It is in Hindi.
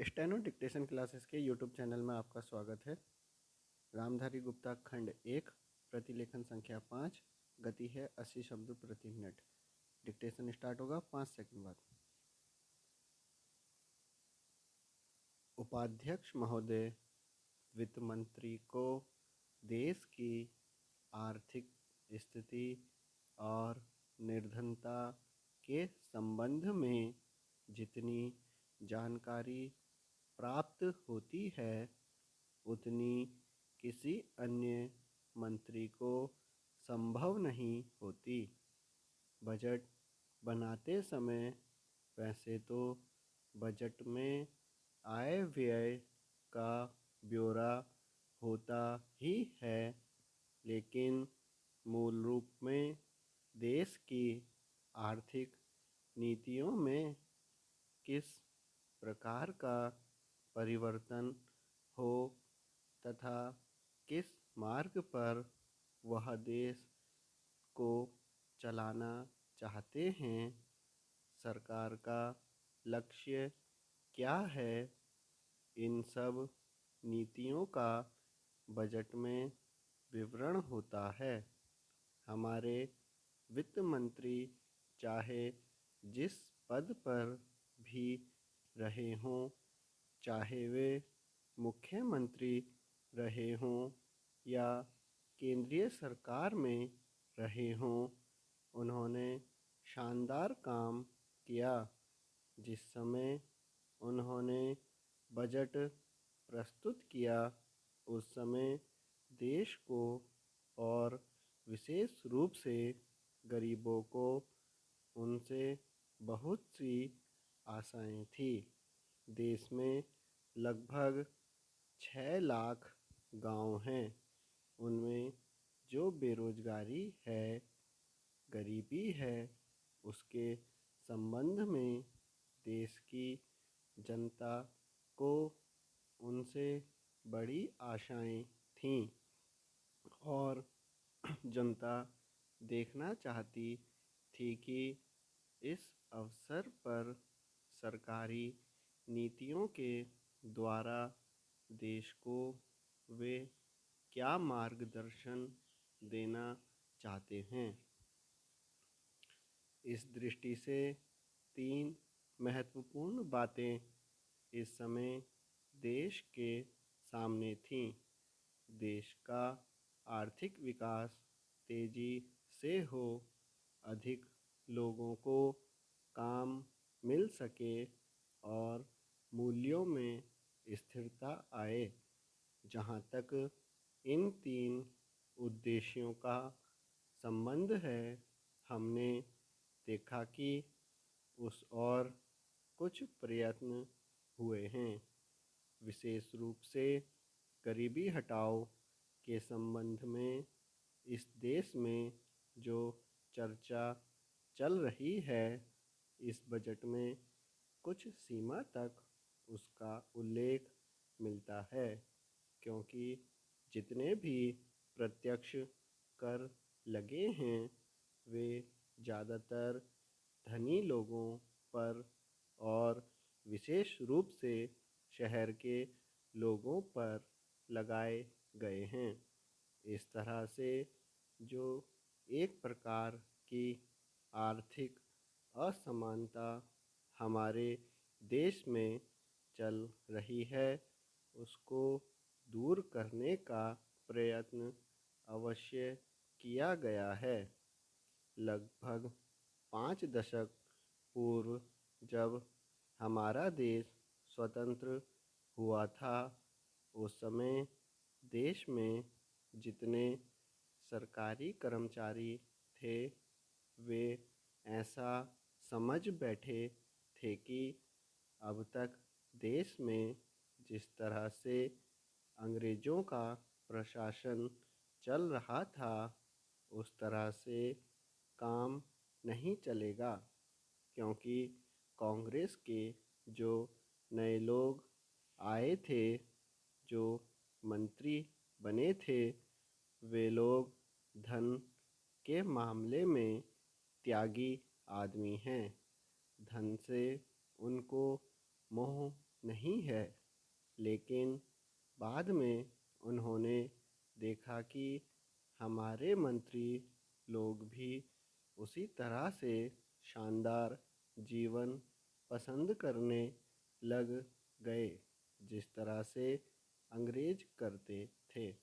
स्टेनो डिक्टेशन क्लासेस के यूट्यूब चैनल में आपका स्वागत है। रामधारी गुप्ता खंड 1 प्रतिलेखन संख्या 5 गति है 80 शब्द प्रति मिनट। डिक्टेशन स्टार्ट होगा 5 सेकंड बाद। उपाध्यक्ष महोदय, वित्त मंत्री को देश की आर्थिक स्थिति और निर्धनता के संबंध में जितनी जानकारी प्राप्त होती है उतनी किसी अन्य मंत्री को संभव नहीं होती। बजट बनाते समय वैसे तो बजट में आय व्यय का ब्यौरा होता ही है, लेकिन मूल रूप में देश की आर्थिक नीतियों में किस प्रकार का परिवर्तन हो तथा किस मार्ग पर वह देश को चलाना चाहते हैं, सरकार का लक्ष्य क्या है, इन सब नीतियों का बजट में विवरण होता है। हमारे वित्त मंत्री चाहे जिस पद पर भी रहे हों, चाहे वे मुख्यमंत्री रहे हों या केंद्रीय सरकार में रहे हों, उन्होंने शानदार काम किया। जिस समय उन्होंने बजट प्रस्तुत किया उस समय देश को और विशेष रूप से गरीबों को उनसे बहुत सी आशाएं थी। देश में लगभग 6 लाख गांव हैं। उनमें जो बेरोजगारी है, गरीबी है, उसके संबंध में देश की जनता को उनसे बड़ी आशाएं थीं और जनता देखना चाहती थी कि इस अवसर पर सरकारी नीतियों के द्वारा देश को वे क्या मार्गदर्शन देना चाहते हैं। इस दृष्टि से 3 महत्वपूर्ण बातें इस समय देश के सामने थीं। देश का आर्थिक विकास तेजी से हो, अधिक लोगों को काम मिल सके और मूल्यों में स्थिरता आए। जहाँ तक इन 3 उद्देश्यों का संबंध है, हमने देखा कि उस और कुछ प्रयत्न हुए हैं। विशेष रूप से गरीबी हटाओ के संबंध में इस देश में जो चर्चा चल रही है, इस बजट में कुछ सीमा तक उसका उल्लेख मिलता है, क्योंकि जितने भी प्रत्यक्ष कर लगे हैं वे ज़्यादातर धनी लोगों पर और विशेष रूप से शहर के लोगों पर लगाए गए हैं। इस तरह से जो एक प्रकार की आर्थिक असमानता हमारे देश में चल रही है, उसको दूर करने का प्रयत्न अवश्य किया गया है। लगभग 5 दशक पूर्व जब हमारा देश स्वतंत्र हुआ था, उस समय देश में जितने सरकारी कर्मचारी थे वे ऐसा समझ बैठे थे कि अब तक देश में जिस तरह से अंग्रेज़ों का प्रशासन चल रहा था उस तरह से काम नहीं चलेगा, क्योंकि कांग्रेस के जो नए लोग आए थे, जो मंत्री बने थे, वे लोग धन के मामले में त्यागी आदमी हैं। धन से उनको मोह नहीं है, लेकिन बाद में उन्होंने देखा कि हमारे मंत्री लोग भी उसी तरह से शानदार जीवन पसंद करने लग गए जिस तरह से अंग्रेज करते थे।